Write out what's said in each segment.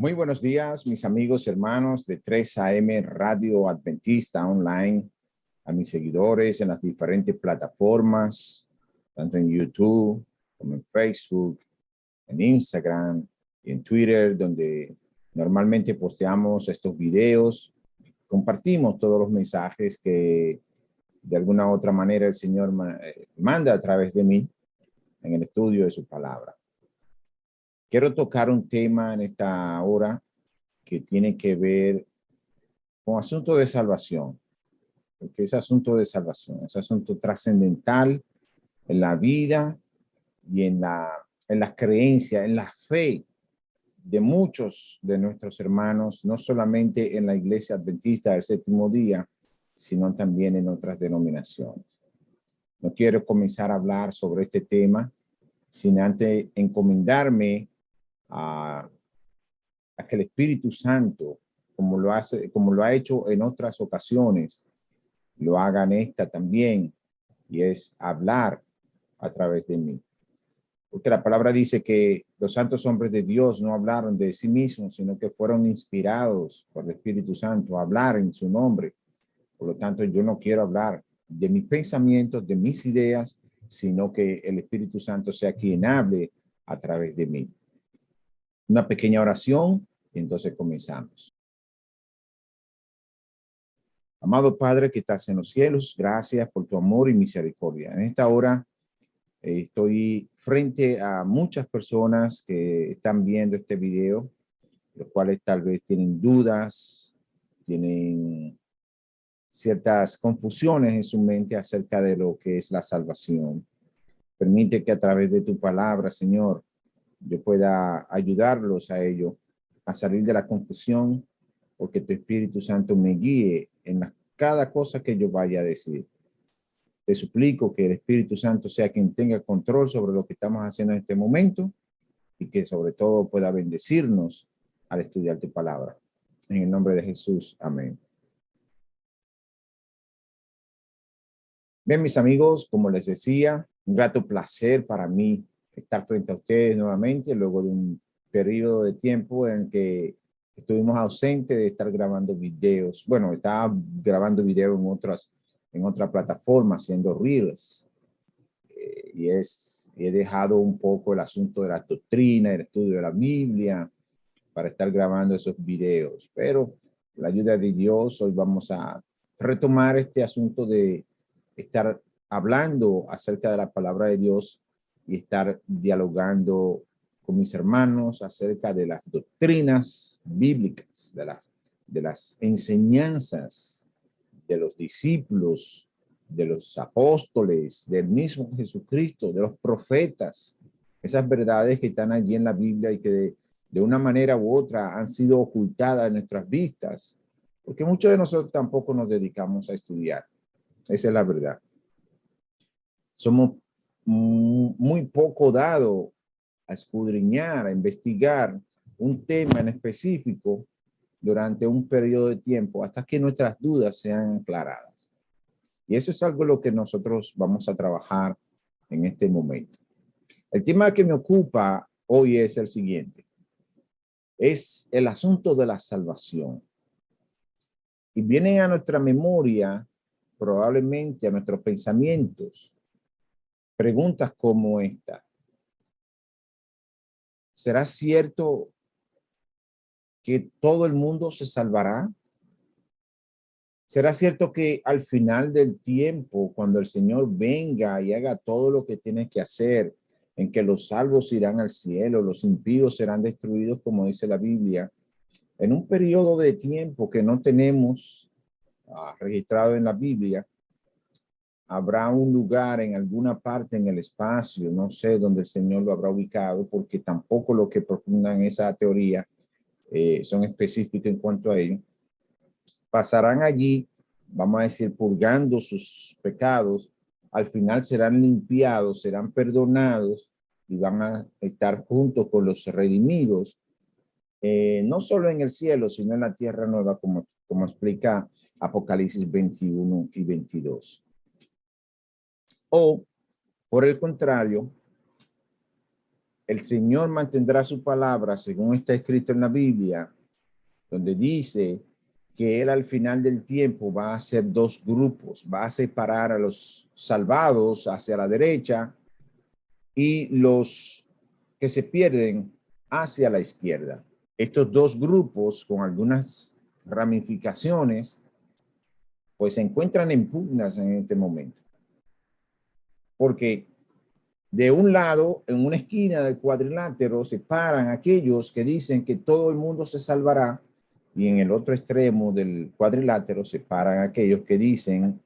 Muy buenos días, mis amigos, hermanos de 3 AM Radio Adventista Online, a mis seguidores en las diferentes plataformas, tanto en YouTube como en Facebook, en Instagram y en Twitter, donde normalmente posteamos estos videos. Compartimos todos los mensajes que de alguna u otra manera el Señor manda a través de mí en el estudio de su palabra. Quiero tocar un tema en esta hora que tiene que ver con asunto de salvación, porque es asunto de salvación, es asunto trascendental en la vida y en la creencia, en la fe de muchos de nuestros hermanos, no solamente en la Iglesia Adventista del Séptimo Día, sino también en otras denominaciones. No quiero comenzar a hablar sobre este tema sin antes encomendarme a que el Espíritu Santo, como lo ha hecho en otras ocasiones, lo haga en esta también, y es hablar a través de mí. Porque la palabra dice que los santos hombres de Dios no hablaron de sí mismos, sino que fueron inspirados por el Espíritu Santo a hablar en su nombre. Por lo tanto, yo no quiero hablar de mis pensamientos, de mis ideas, sino que el Espíritu Santo sea quien hable a través de mí. Una pequeña oración y entonces comenzamos. Amado Padre que estás en los cielos, gracias por tu amor y misericordia. En esta hora estoy frente a muchas personas que están viendo este video, los cuales tal vez tienen dudas, tienen ciertas confusiones en su mente acerca de lo que es la salvación. Permite que a través de tu palabra, Señor, yo pueda ayudarlos a ello, a salir de la confusión, porque tu Espíritu Santo me guíe en cada cosa que yo vaya a decir. Te suplico que el Espíritu Santo sea quien tenga control sobre lo que estamos haciendo en este momento y que sobre todo pueda bendecirnos al estudiar tu palabra. En el nombre de Jesús, amén. Bien, mis amigos, como les decía, un grato placer para mí estar frente a ustedes nuevamente luego de un periodo de tiempo en que estuvimos ausentes de estar grabando videos. Bueno, estaba grabando videos en otras plataformas, haciendo reels. He dejado un poco el asunto de la doctrina, el estudio de la Biblia, para estar grabando esos videos. Pero con la ayuda de Dios, hoy vamos a retomar este asunto de estar hablando acerca de la palabra de Dios y estar dialogando con mis hermanos acerca de las doctrinas bíblicas, de las enseñanzas de los discípulos, de los apóstoles, del mismo Jesucristo, de los profetas, esas verdades que están allí en la Biblia y que de una manera u otra han sido ocultadas en nuestras vistas, porque muchos de nosotros tampoco nos dedicamos a estudiar. Esa es la verdad. Somos muy poco dados a escudriñar, a investigar un tema en específico durante un periodo de tiempo hasta que nuestras dudas sean aclaradas. Y eso es algo lo que nosotros vamos a trabajar en este momento. El tema que me ocupa hoy es el siguiente. Es el asunto de la salvación. Y vienen a nuestra memoria, probablemente a nuestros pensamientos, preguntas como esta. ¿Será cierto que todo el mundo se salvará? ¿Será cierto que al final del tiempo, cuando el Señor venga y haga todo lo que tiene que hacer, en que los salvos irán al cielo, los impíos serán destruidos, como dice la Biblia, en un periodo de tiempo que no tenemos registrado en la Biblia, habrá un lugar en alguna parte en el espacio, no sé dónde el Señor lo habrá ubicado, porque tampoco lo que propongan esa teoría son específicos en cuanto a ello. Pasarán allí, vamos a decir, purgando sus pecados, al final serán limpiados, serán perdonados y van a estar juntos con los redimidos, no solo en el cielo, sino en la tierra nueva, como explica Apocalipsis 21 y 22. O, por el contrario, el Señor mantendrá su palabra, según está escrito en la Biblia, donde dice que Él al final del tiempo va a hacer dos grupos, va a separar a los salvados hacia la derecha y los que se pierden hacia la izquierda. Estos dos grupos, con algunas ramificaciones, pues se encuentran en pugnas en este momento. Porque de un lado, en una esquina del cuadrilátero, se paran aquellos que dicen que todo el mundo se salvará, y en el otro extremo del cuadrilátero se paran aquellos que dicen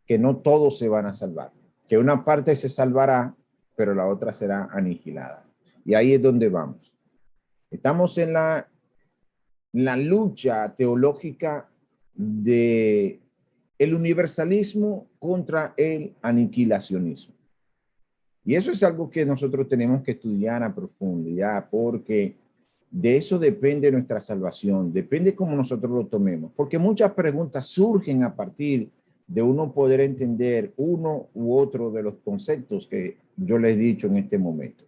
que no todos se van a salvar, que una parte se salvará, pero la otra será aniquilada. Y ahí es donde vamos. Estamos en la lucha teológica de el universalismo contra el aniquilacionismo. Y eso es algo que nosotros tenemos que estudiar a profundidad, porque de eso depende nuestra salvación, depende cómo nosotros lo tomemos, porque muchas preguntas surgen a partir de uno poder entender uno u otro de los conceptos que yo les he dicho en este momento.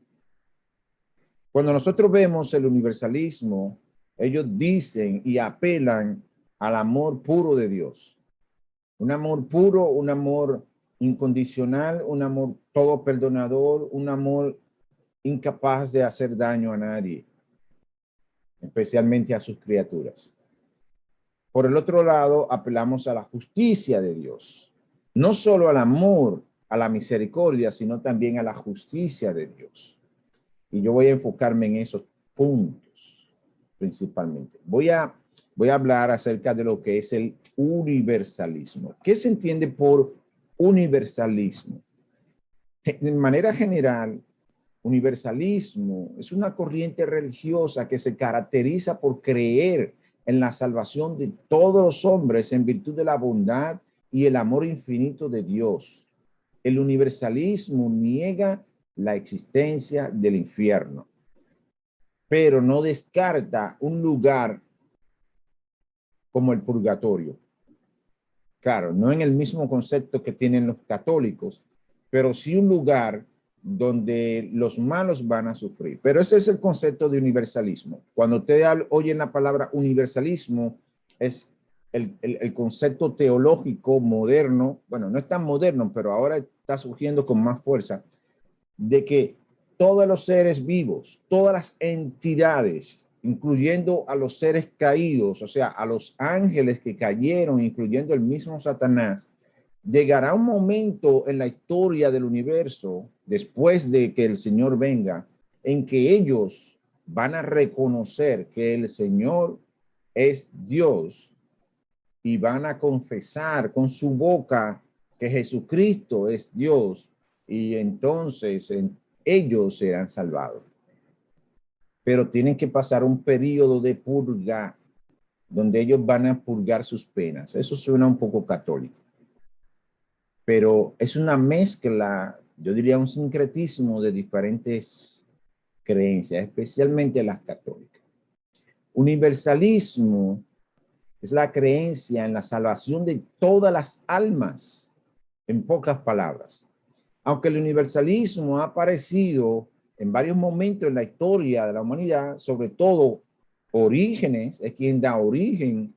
Cuando nosotros vemos el universalismo, ellos dicen y apelan al amor puro de Dios. Un amor puro, un amor incondicional, un amor todo perdonador, un amor incapaz de hacer daño a nadie, especialmente a sus criaturas. Por el otro lado, apelamos a la justicia de Dios, no solo al amor, a la misericordia, sino también a la justicia de Dios. Y yo voy a enfocarme en esos puntos principalmente. Voy a hablar acerca de lo que es el universalismo. ¿Qué se entiende por universalismo? De manera general, universalismo es una corriente religiosa que se caracteriza por creer en la salvación de todos los hombres en virtud de la bondad y el amor infinito de Dios. El universalismo niega la existencia del infierno, pero no descarta un lugar como el purgatorio. Claro, no en el mismo concepto que tienen los católicos, pero sí un lugar donde los malos van a sufrir. Pero ese es el concepto de universalismo. Cuando usted oye la palabra universalismo, es el concepto teológico moderno, bueno, no es tan moderno, pero ahora está surgiendo con más fuerza, de que todos los seres vivos, todas las entidades, incluyendo a los seres caídos, o sea, a los ángeles que cayeron, incluyendo el mismo Satanás, llegará un momento en la historia del universo, después de que el Señor venga, en que ellos van a reconocer que el Señor es Dios y van a confesar con su boca que Jesucristo es Dios, y entonces ellos serán salvados. Pero tienen que pasar un periodo de purga donde ellos van a purgar sus penas. Eso suena un poco católico, pero es una mezcla, yo diría un sincretismo de diferentes creencias, especialmente las católicas. Universalismo es la creencia en la salvación de todas las almas, en pocas palabras. Aunque el universalismo ha aparecido en varios momentos en la historia de la humanidad, sobre todo Orígenes es quien da origen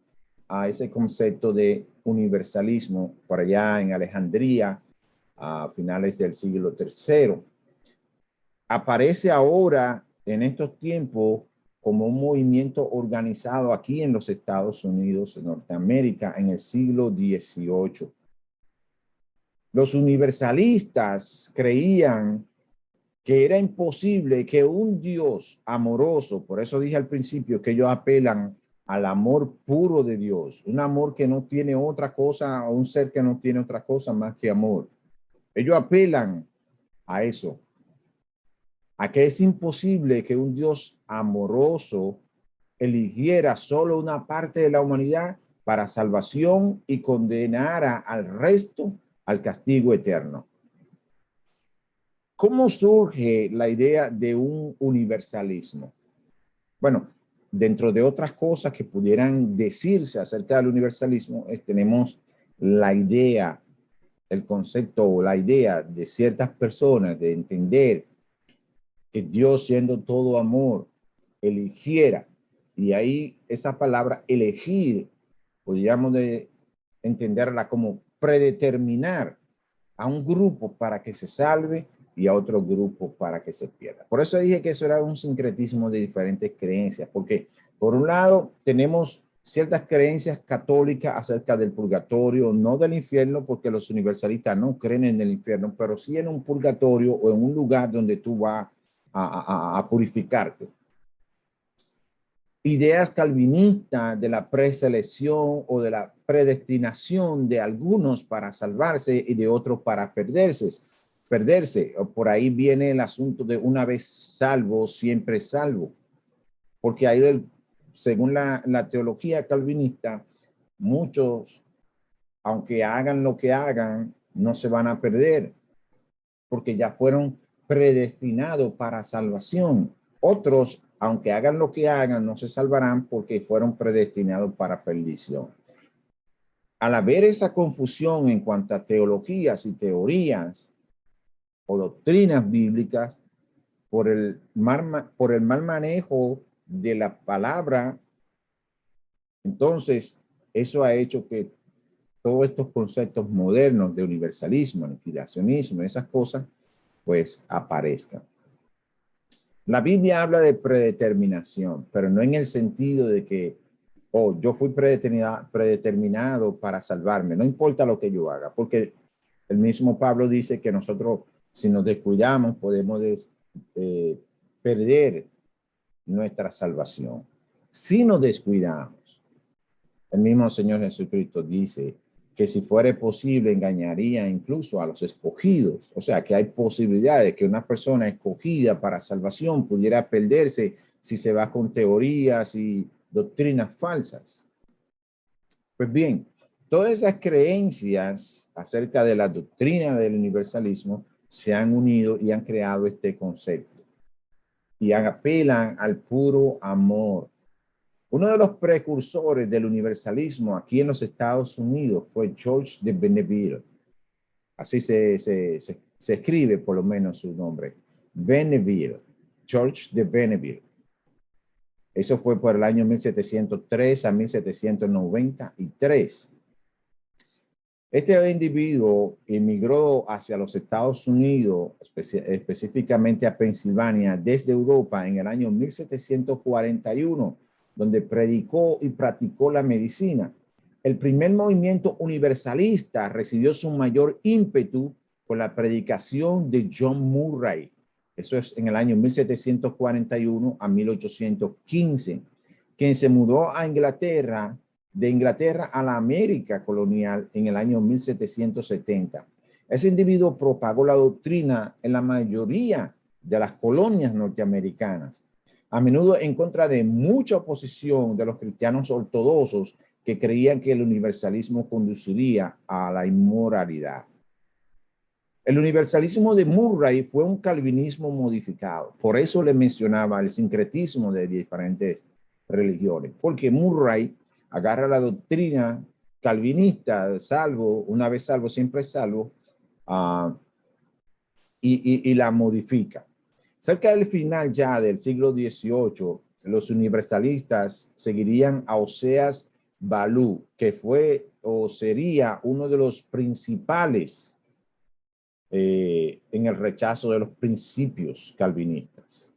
a ese concepto de universalismo por allá en Alejandría a finales del siglo III. Aparece ahora en estos tiempos como un movimiento organizado aquí en los Estados Unidos, en Norteamérica, en el siglo XVIII. Los universalistas creían que era imposible que un Dios amoroso, por eso dije al principio que ellos apelan al amor puro de Dios, un amor que no tiene otra cosa, un ser que no tiene otra cosa más que amor. Ellos apelan a eso, a que es imposible que un Dios amoroso eligiera solo una parte de la humanidad para salvación y condenara al resto al castigo eterno. ¿Cómo surge la idea de un universalismo? Bueno, dentro de otras cosas que pudieran decirse acerca del universalismo, tenemos la idea, el concepto o la idea de ciertas personas de entender que Dios, siendo todo amor, eligiera. Y ahí esa palabra elegir, podríamos entenderla como predeterminar a un grupo para que se salve y a otro grupo para que se pierda. Por eso dije que eso era un sincretismo de diferentes creencias, porque por un lado tenemos ciertas creencias católicas acerca del purgatorio, no del infierno, porque los universalistas no creen en el infierno, pero sí en un purgatorio o en un lugar donde tú vas a purificarte. Ideas calvinistas de la preselección o de la predestinación de algunos para salvarse y de otros para perderse. Por ahí viene el asunto de una vez salvo, siempre salvo. Porque ahí, según la teología calvinista, muchos, aunque hagan lo que hagan, no se van a perder, porque ya fueron predestinados para salvación. Otros, aunque hagan lo que hagan, no se salvarán porque fueron predestinados para perdición. Al haber esa confusión en cuanto a teologías y teorías o doctrinas bíblicas, por el mal manejo de la palabra, entonces eso ha hecho que todos estos conceptos modernos de universalismo, aniquilacionismo, esas cosas, pues aparezcan. La Biblia habla de predeterminación, pero no en el sentido de que, oh, yo fui predeterminado para salvarme, no importa lo que yo haga, porque el mismo Pablo dice que nosotros, si nos descuidamos, podemos perder nuestra salvación. Si nos descuidamos, el mismo Señor Jesucristo dice que si fuera posible engañaría incluso a los escogidos. O sea, que hay posibilidades de que una persona escogida para salvación pudiera perderse si se va con teorías y doctrinas falsas. Pues bien, todas esas creencias acerca de la doctrina del universalismo se han unido y han creado este concepto y apelan al puro amor. Uno de los precursores del universalismo aquí en los Estados Unidos fue George de Benneville. Así se escribe por lo menos su nombre. Benneville, George de Benneville. Eso fue por el año 1703 a 1793. Este individuo emigró hacia los Estados Unidos, específicamente a Pensilvania, desde Europa en el año 1741, donde predicó y practicó la medicina. El primer movimiento universalista recibió su mayor ímpetu con la predicación de John Murray. Eso es en el año 1741 a 1815, quien se mudó a Inglaterra, de Inglaterra a la América colonial en el año 1770. Ese individuo propagó la doctrina en la mayoría de las colonias norteamericanas, a menudo en contra de mucha oposición de los cristianos ortodoxos que creían que el universalismo conduciría a la inmoralidad. El universalismo de Murray fue un calvinismo modificado. Por eso le mencionaba el sincretismo de diferentes religiones, porque Murray agarra la doctrina calvinista, salvo, una vez salvo, siempre salvo, y la modifica. Cerca del final ya del siglo XVIII, los universalistas seguirían a Oseas Ballou, que fue o sería uno de los principales en el rechazo de los principios calvinistas.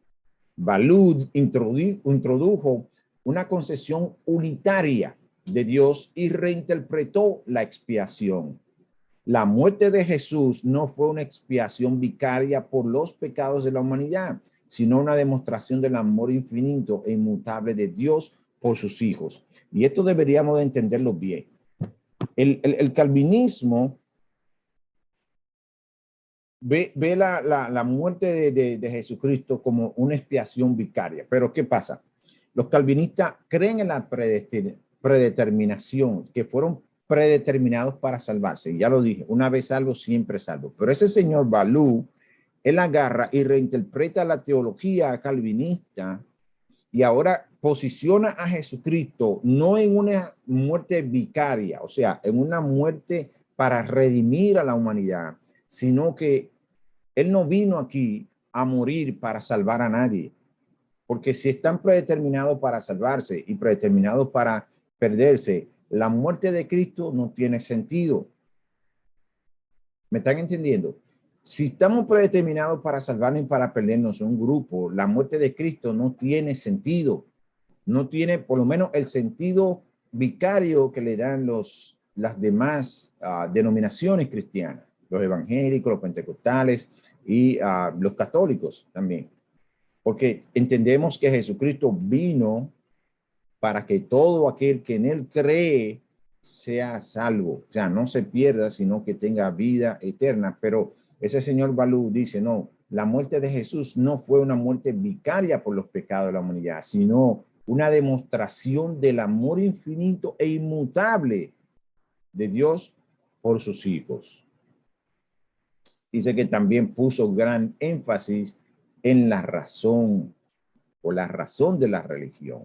Ballou introdujo una concepción unitaria de Dios y reinterpretó la expiación. La muerte de Jesús no fue una expiación vicaria por los pecados de la humanidad, sino una demostración del amor infinito e inmutable de Dios por sus hijos. Y esto deberíamos de entenderlo bien. El calvinismo ve la muerte de Jesucristo como una expiación vicaria. Pero ¿qué pasa? Los calvinistas creen en la predeterminación, que fueron predeterminados para salvarse. Y ya lo dije, una vez salvo, siempre salvo. Pero ese señor Ballou, él agarra y reinterpreta la teología calvinista y ahora posiciona a Jesucristo no en una muerte vicaria, o sea, en una muerte para redimir a la humanidad, sino que él no vino aquí a morir para salvar a nadie. Porque si están predeterminados para salvarse y predeterminados para perderse, la muerte de Cristo no tiene sentido. ¿Me están entendiendo? Si estamos predeterminados para salvarnos y para perdernos un grupo, la muerte de Cristo no tiene sentido. No tiene por lo menos el sentido vicario que le dan las demás denominaciones cristianas, los evangélicos, los pentecostales y los católicos también. Porque entendemos que Jesucristo vino para que todo aquel que en él cree sea salvo, o sea, no se pierda, sino que tenga vida eterna. Pero ese señor Balú dice, no, la muerte de Jesús no fue una muerte vicaria por los pecados de la humanidad, sino una demostración del amor infinito e inmutable de Dios por sus hijos. Dice que también puso gran énfasis en la razón o la razón de la religión.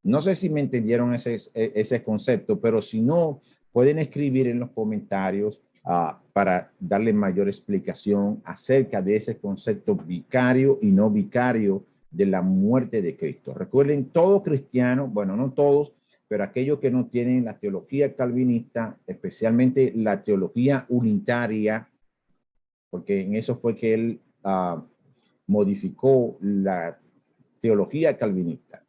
No sé si me entendieron ese concepto, pero si no, pueden escribir en los comentarios para darle mayor explicación acerca de ese concepto vicario y no vicario de la muerte de Cristo. Recuerden, todo cristiano, bueno, no todos, pero aquellos que no tienen la teología calvinista, especialmente la teología unitaria, porque en eso fue que él modificó la teología calvinista.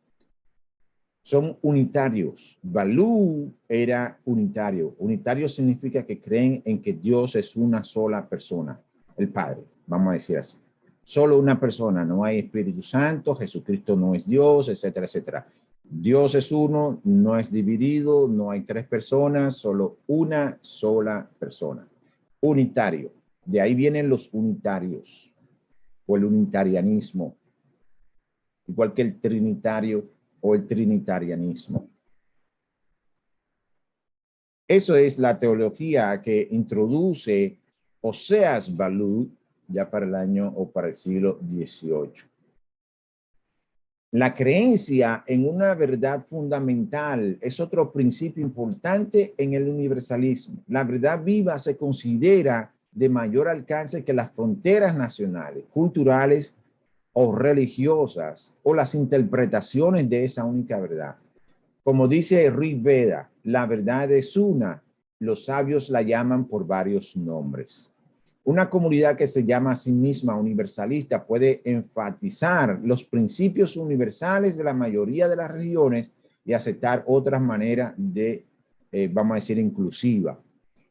Son unitarios. Balú era unitario. Unitario significa que creen en que Dios es una sola persona, el Padre, vamos a decir así. Solo una persona, no hay Espíritu Santo, Jesucristo no es Dios, etcétera, etcétera. Dios es uno, no es dividido, no hay tres personas, solo una sola persona. Unitario. De ahí vienen los unitarios o el unitarianismo, igual que el trinitario o el trinitarianismo. Eso es la teología que introduce Oseas Balú ya para el año o para el siglo XVIII. La creencia en una verdad fundamental es otro principio importante en el universalismo. La verdad viva se considera de mayor alcance que las fronteras nacionales, culturales o religiosas o las interpretaciones de esa única verdad. Como dice Rig Veda, la verdad es una, los sabios la llaman por varios nombres. Una comunidad que se llama a sí misma universalista puede enfatizar los principios universales de la mayoría de las religiones y aceptar otras maneras de, vamos a decir, inclusiva.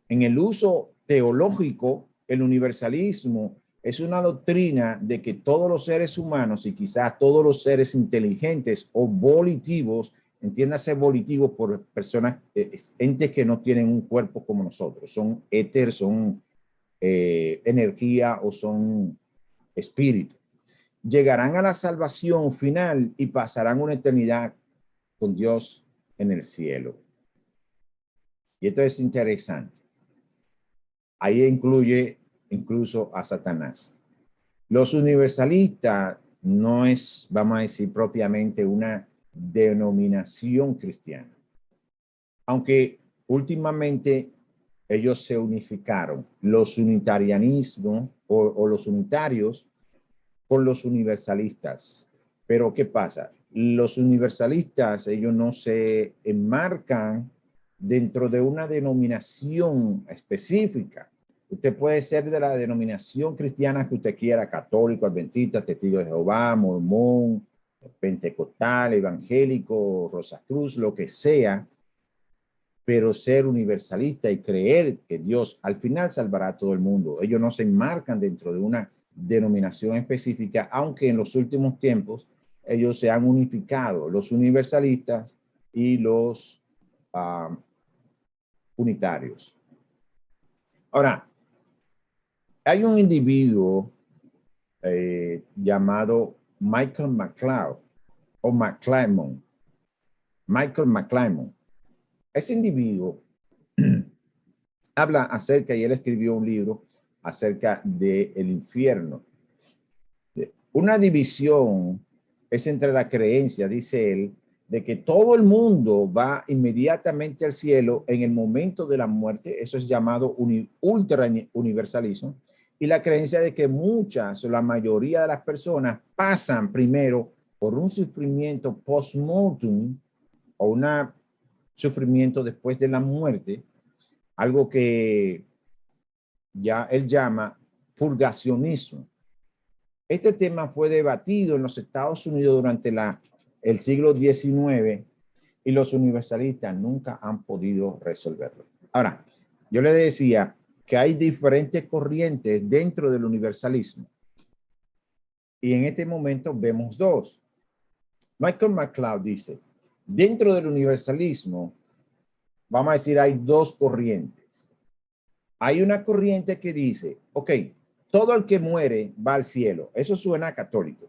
En el uso teológico, el universalismo es una doctrina de que todos los seres humanos y quizás todos los seres inteligentes o volitivos, entiéndase volitivos por personas, entes que no tienen un cuerpo como nosotros, son éter, son energía o son espíritu, llegarán a la salvación final y pasarán una eternidad con Dios en el cielo. Y esto es interesante. Ahí incluye incluso a Satanás. Los universalistas no es, vamos a decir, propiamente una denominación cristiana. Aunque últimamente ellos se unificaron, los unitarianismos o los unitarios con los universalistas. Pero ¿qué pasa? Los universalistas, ellos no se enmarcan dentro de una denominación específica. Usted puede ser de la denominación cristiana que usted quiera, católico, adventista, testigo de Jehová, mormón, pentecostal, evangélico, Rosacruz, lo que sea, pero ser universalista y creer que Dios al final salvará a todo el mundo. Ellos no se enmarcan dentro de una denominación específica, aunque en los últimos tiempos ellos se han unificado, los universalistas y los unitarios. Ahora, hay un individuo llamado Michael McLeod o McClymont. Michael McClymont. Ese individuo habla acerca, y él escribió un libro acerca del infierno. Una división es entre la creencia, dice él, de que todo el mundo va inmediatamente al cielo en el momento de la muerte, eso es llamado ultra universalismo, y la creencia de que muchas o la mayoría de las personas pasan primero por un sufrimiento post-mortem o un sufrimiento después de la muerte, algo que ya él llama purgacionismo. Este tema fue debatido en los Estados Unidos durante el siglo XIX y los universalistas nunca han podido resolverlo. Ahora, yo le decía que hay diferentes corrientes dentro del universalismo y en este momento vemos dos. Michael McLeod dice, dentro del universalismo, vamos a decir, hay dos corrientes. Hay una corriente que dice, ok, todo el que muere va al cielo. Eso suena católico.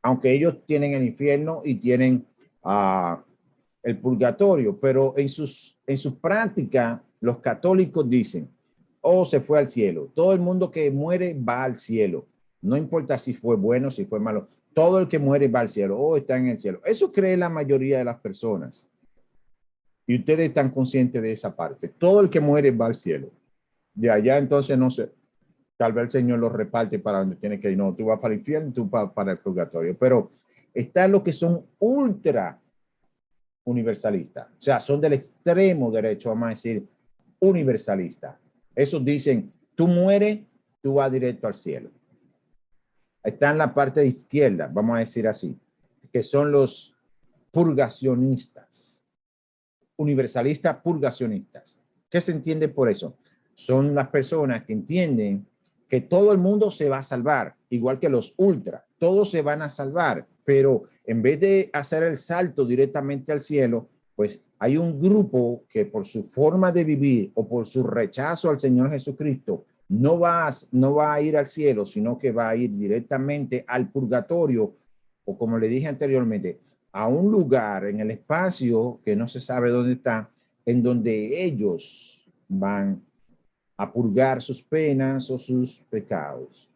Aunque ellos tienen el infierno y tienen el purgatorio, pero en su práctica, los católicos dicen, oh, se fue al cielo. Todo el mundo que muere va al cielo. No importa si fue bueno, si fue malo. Todo el que muere va al cielo. Oh, está en el cielo. Eso cree la mayoría de las personas. Y ustedes están conscientes de esa parte. Todo el que muere va al cielo. De allá entonces no sé, tal vez el Señor los reparte para donde tiene que ir. No, tú vas para el infierno, tú para el purgatorio. Pero están los que son ultra universalistas. O sea, son del extremo derecho, vamos a decir, universalista. Esos dicen, tú mueres, tú vas directo al cielo. Está en la parte de izquierda, vamos a decir así, que son los purgacionistas. Universalistas purgacionistas. ¿Qué se entiende por eso? Son las personas que entienden que todo el mundo se va a salvar, igual que los ultra, todos se van a salvar, pero en vez de hacer el salto directamente al cielo, pues hay un grupo que por su forma de vivir o por su rechazo al Señor Jesucristo no va a ir al cielo, sino que va a ir directamente al purgatorio, o como le dije anteriormente, a un lugar en el espacio que no se sabe dónde está, en donde ellos van a purgar sus penas o sus pecados.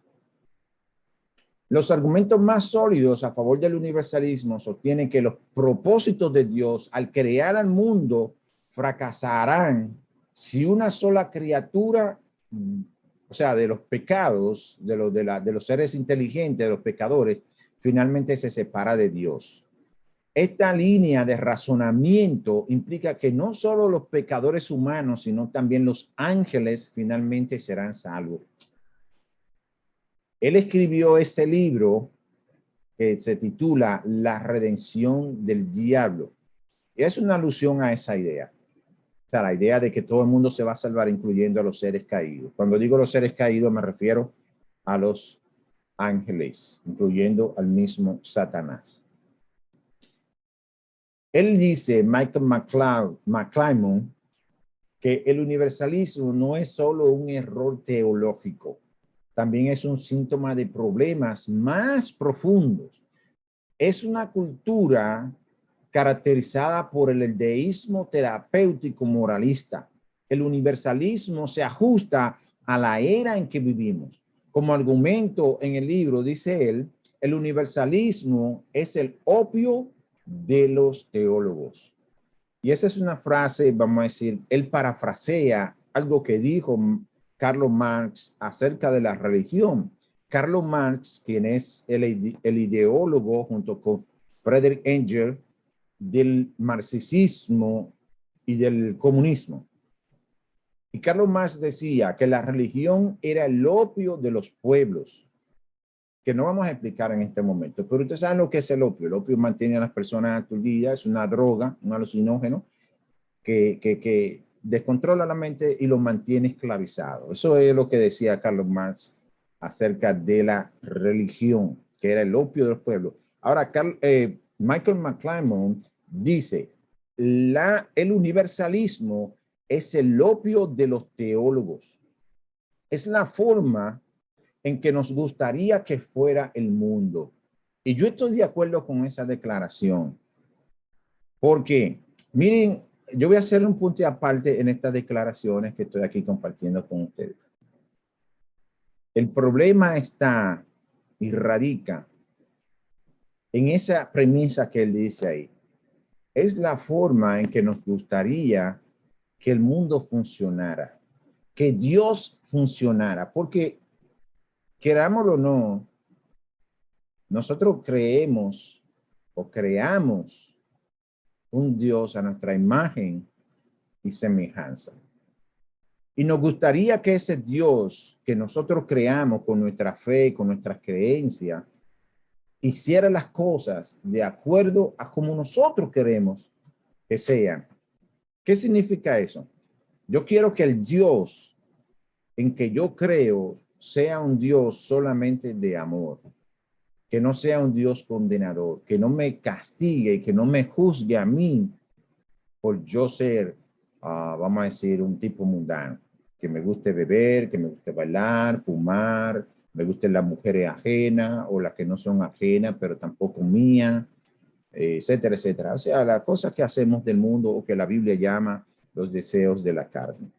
Los argumentos más sólidos a favor del universalismo sostienen que los propósitos de Dios al crear al mundo fracasarán si una sola criatura, o sea, de los pecados, de los seres inteligentes, de los pecadores, finalmente se separa de Dios. Esta línea de razonamiento implica que no solo los pecadores humanos, sino también los ángeles finalmente serán salvos. Él escribió ese libro que se titula La redención del diablo. Y es una alusión a esa idea. O sea, la idea de que todo el mundo se va a salvar, incluyendo a los seres caídos. Cuando digo los seres caídos, me refiero a los ángeles, incluyendo al mismo Satanás. Él dice, Michael McClymon, que el universalismo no es solo un error teológico, también es un síntoma de problemas más profundos. Es una cultura caracterizada por el deísmo terapéutico moralista. El universalismo se ajusta a la era en que vivimos. Como argumento en el libro, dice él, el universalismo es el opio de los teólogos. Y esa es una frase, vamos a decir, él parafrasea algo que dijo Carlos Marx acerca de la religión. Carlos Marx, quien es el ideólogo junto con Friedrich Engels del marxismo y del comunismo. Y Carlos Marx decía que la religión era el opio de los pueblos, que no vamos a explicar en este momento, pero ustedes saben lo que es el opio. El opio mantiene a las personas aturdidas, es una droga, un alucinógeno que descontrola la mente y lo mantiene esclavizado. Eso es lo que decía Carlos Marx acerca de la religión, que era el opio de los pueblos. Ahora, Michael McClymon dice, el universalismo es el opio de los teólogos. Es la forma en que nos gustaría que fuera el mundo. Y yo estoy de acuerdo con esa declaración. Porque, miren, yo voy a hacer un punto aparte en estas declaraciones que estoy aquí compartiendo con ustedes. El problema está y radica en esa premisa que él dice ahí. Es la forma en que nos gustaría que el mundo funcionara, que Dios funcionara, porque querámoslo o no, nosotros creemos o creamos un Dios a nuestra imagen y semejanza. Y nos gustaría que ese Dios que nosotros creamos con nuestra fe, con nuestras creencias, hiciera las cosas de acuerdo a como nosotros queremos que sean. ¿Qué significa eso? Yo quiero que el Dios en que yo creo sea un Dios solamente de amor, que no sea un Dios condenador, que no me castigue, que no me juzgue a mí por yo ser, vamos a decir, un tipo mundano, que me guste beber, que me guste bailar, fumar, me gusten las mujeres ajenas o las que no son ajenas, pero tampoco mías, etcétera, etcétera. O sea, las cosas que hacemos del mundo o que la Biblia llama los deseos de la carne.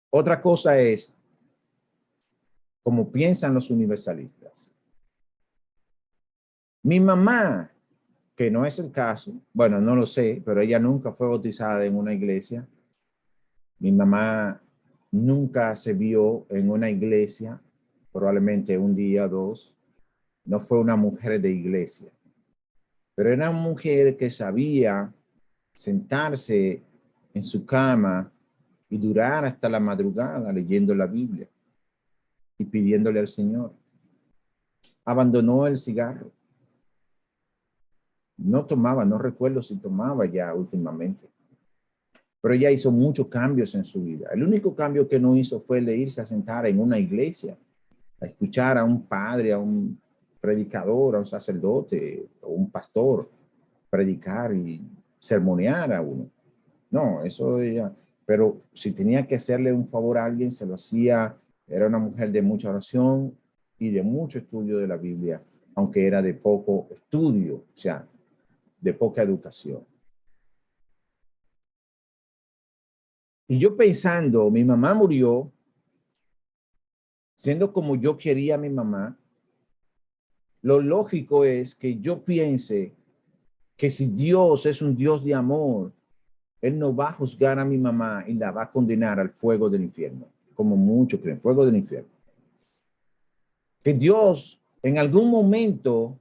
Otra cosa es como piensan los universalistas. Mi mamá, que no es el caso, bueno, no lo sé, pero ella nunca fue bautizada en una iglesia. Mi mamá nunca se vio en una iglesia, probablemente un día o dos. No fue una mujer de iglesia, pero era una mujer que sabía sentarse en su cama y durar hasta la madrugada leyendo la Biblia y pidiéndole al Señor. Abandonó el cigarro. No tomaba, no recuerdo si tomaba ya últimamente, pero ella hizo muchos cambios en su vida. El único cambio que no hizo fue el de irse a sentar en una iglesia, a escuchar a un padre, a un predicador, a un sacerdote o un pastor predicar y sermonear a uno. No, eso ella, pero si tenía que hacerle un favor a alguien, se lo hacía. Era una mujer de mucha oración y de mucho estudio de la Biblia, aunque era de poco estudio, o sea, de poca educación. Y yo pensando, mi mamá murió, siendo como yo quería a mi mamá, lo lógico es que yo piense que si Dios es un Dios de amor, Él no va a juzgar a mi mamá y la va a condenar al fuego del infierno, como muchos creen, fuego del infierno. Que Dios en algún momento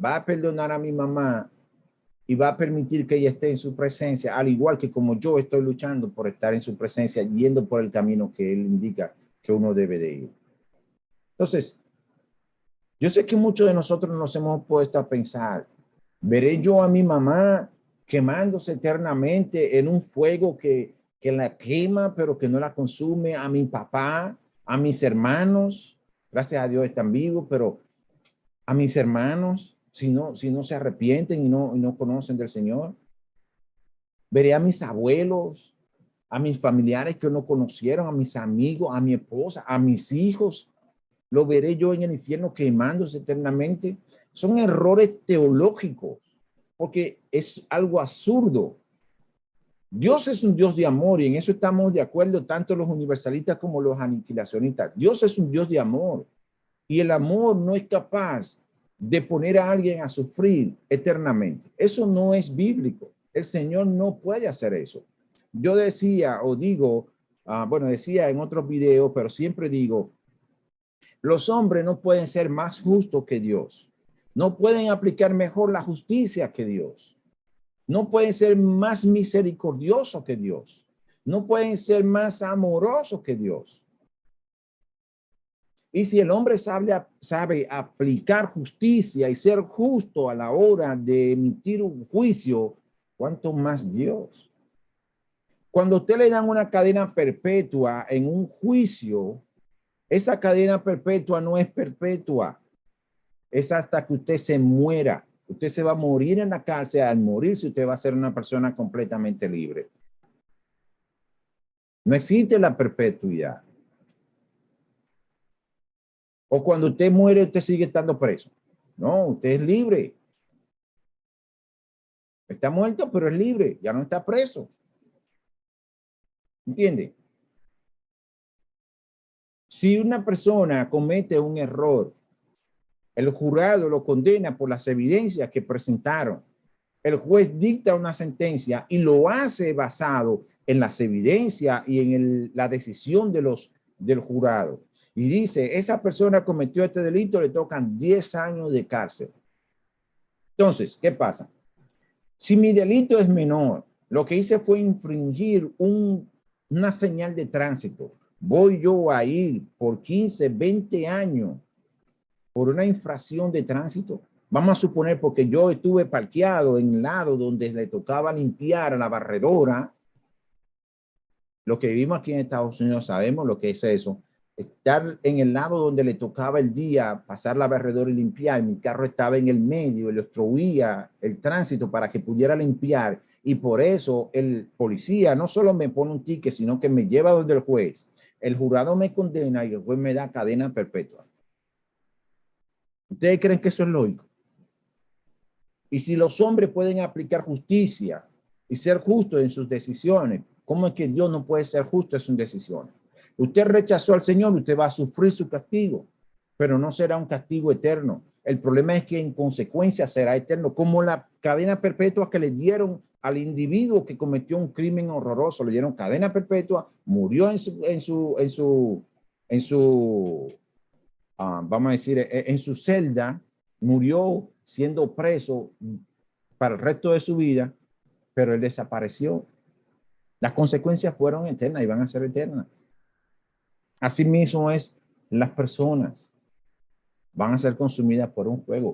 va a perdonar a mi mamá y va a permitir que ella esté en su presencia, al igual que como yo estoy luchando por estar en su presencia, yendo por el camino que Él indica que uno debe de ir. Entonces, yo sé que muchos de nosotros nos hemos puesto a pensar, ¿veré yo a mi mamá quemándose eternamente en un fuego que la quema, pero que no la consume? A mi papá, a mis hermanos, gracias a Dios están vivos, pero a mis hermanos, si no se arrepienten y no conocen del Señor. Veré a mis abuelos, a mis familiares que no conocieron, a mis amigos, a mi esposa, a mis hijos. Lo veré yo en el infierno quemándose eternamente. Son errores teológicos, porque es algo absurdo. Dios es un Dios de amor y en eso estamos de acuerdo tanto los universalistas como los aniquilacionistas. Dios es un Dios de amor y el amor no es capaz de poner a alguien a sufrir eternamente. Eso no es bíblico. El Señor no puede hacer eso. Yo decía o digo, bueno, decía en otros videos, pero siempre digo, los hombres no pueden ser más justos que Dios. No pueden aplicar mejor la justicia que Dios. No pueden ser más misericordiosos que Dios. No pueden ser más amorosos que Dios. Y si el hombre sabe aplicar justicia y ser justo a la hora de emitir un juicio, ¿cuánto más Dios? Cuando usted le dan una cadena perpetua en un juicio, esa cadena perpetua no es perpetua. Es hasta que usted se muera. Usted se va a morir en la cárcel. Al morirse, usted va a ser una persona completamente libre. No existe la perpetuidad. O cuando usted muere, usted sigue estando preso. No, usted es libre. Está muerto, pero es libre. Ya no está preso. ¿Entiende? Si una persona comete un error, el jurado lo condena por las evidencias que presentaron. El juez dicta una sentencia y lo hace basado en las evidencias y en la decisión de los del jurado y dice, esa persona cometió este delito, le tocan 10 años de cárcel. Entonces, ¿qué pasa? Si mi delito es menor, lo que hice fue infringir una señal de tránsito. Voy yo a ir por 15, 20 años por una infracción de tránsito. Vamos a suponer porque yo estuve parqueado en el lado donde le tocaba limpiar a la barredora. Lo que vivimos aquí en Estados Unidos sabemos lo que es eso. Estar en el lado donde le tocaba el día, pasar la barredora y limpiar. Mi carro estaba en el medio y le obstruía el tránsito para que pudiera limpiar. Y por eso el policía no solo me pone un ticket, sino que me lleva donde el juez. El jurado me condena y el juez me da cadena perpetua. ¿Ustedes creen que eso es lógico? Y si los hombres pueden aplicar justicia y ser justos en sus decisiones, ¿cómo es que Dios no puede ser justo en sus decisiones? Usted rechazó al Señor, usted va a sufrir su castigo, pero no será un castigo eterno. El problema es que en consecuencia será eterno, como la cadena perpetua que le dieron al individuo que cometió un crimen horroroso. Le dieron cadena perpetua, murió vamos a decir, en su celda, murió siendo preso para el resto de su vida, pero él desapareció. Las consecuencias fueron eternas y van a ser eternas. Asimismo es las personas van a ser consumidas por un fuego.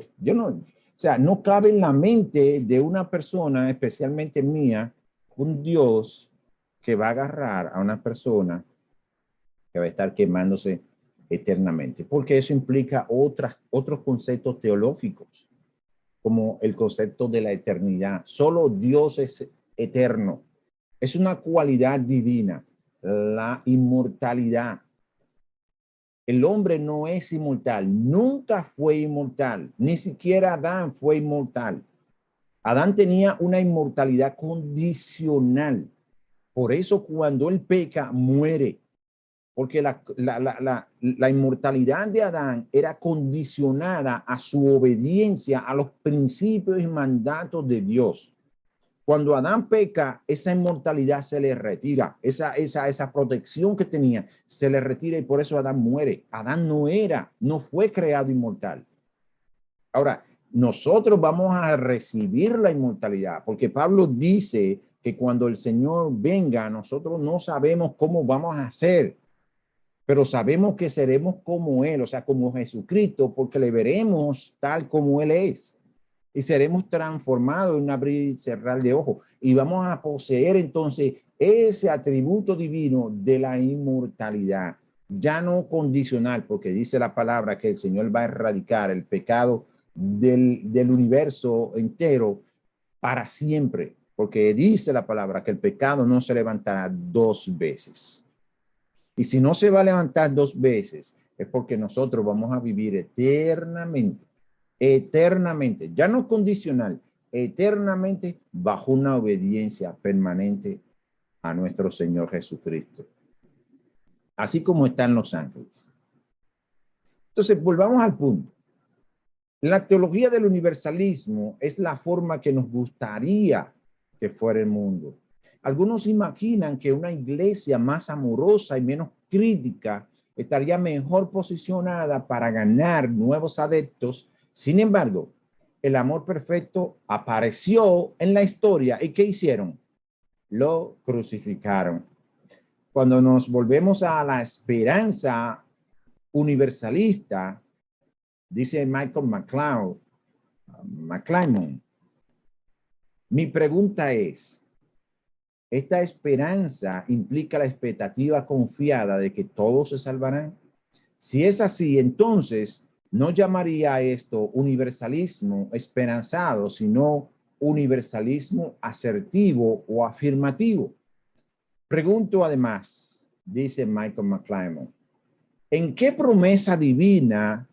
No cabe en la mente de una persona, especialmente mía, un Dios que va a agarrar a una persona que va a estar quemándose eternamente, porque eso implica otros conceptos teológicos, como el concepto de la eternidad. Solo Dios es eterno. Es una cualidad divina, la inmortalidad. El hombre no es inmortal, nunca fue inmortal, ni siquiera Adán fue inmortal. Adán tenía una inmortalidad condicional. Por eso cuando él peca, muere. Porque la inmortalidad de Adán era condicionada a su obediencia a los principios y mandatos de Dios. Cuando Adán peca, esa inmortalidad se le retira, esa protección que tenía se le retira y por eso Adán muere. Adán no fue creado inmortal. Ahora, nosotros vamos a recibir la inmortalidad, porque Pablo dice que cuando el Señor venga, nosotros no sabemos cómo vamos a ser, pero sabemos que seremos como Él, o sea, como Jesucristo, porque le veremos tal como Él es. Y seremos transformados en un abrir y cerrar de ojos. Y vamos a poseer entonces ese atributo divino de la inmortalidad, ya no condicional, porque dice la palabra que el Señor va a erradicar el pecado del universo entero para siempre, porque dice la palabra que el pecado no se levantará 2 veces. Y si no se va a levantar 2 veces, es porque nosotros vamos a vivir eternamente, ya no condicional, eternamente bajo una obediencia permanente a nuestro Señor Jesucristo, así como están los ángeles. Entonces, volvamos al punto. La teología del universalismo es la forma que nos gustaría que fuera el mundo. Algunos imaginan que una iglesia más amorosa y menos crítica estaría mejor posicionada para ganar nuevos adeptos. Sin embargo, el amor perfecto apareció en la historia. ¿Y qué hicieron? Lo crucificaron. Cuando nos volvemos a la esperanza universalista, dice Michael McClymon, mi pregunta es, ¿esta esperanza implica la expectativa confiada de que todos se salvarán? Si es así, entonces no llamaría a esto universalismo esperanzado, sino universalismo asertivo o afirmativo. Pregunto además, dice Michael McClymon, ¿en qué promesa divina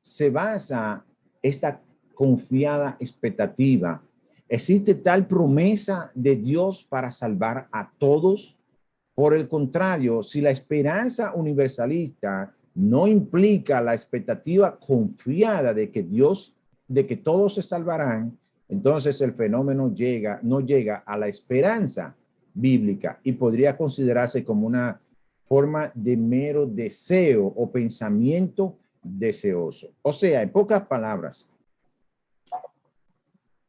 se basa esta confiada expectativa? ¿Existe tal promesa de Dios para salvar a todos? Por el contrario, si la esperanza universalista no implica la expectativa confiada de que todos se salvarán, entonces el fenómeno no llega a la esperanza bíblica y podría considerarse como una forma de mero deseo o pensamiento deseoso. O sea, en pocas palabras,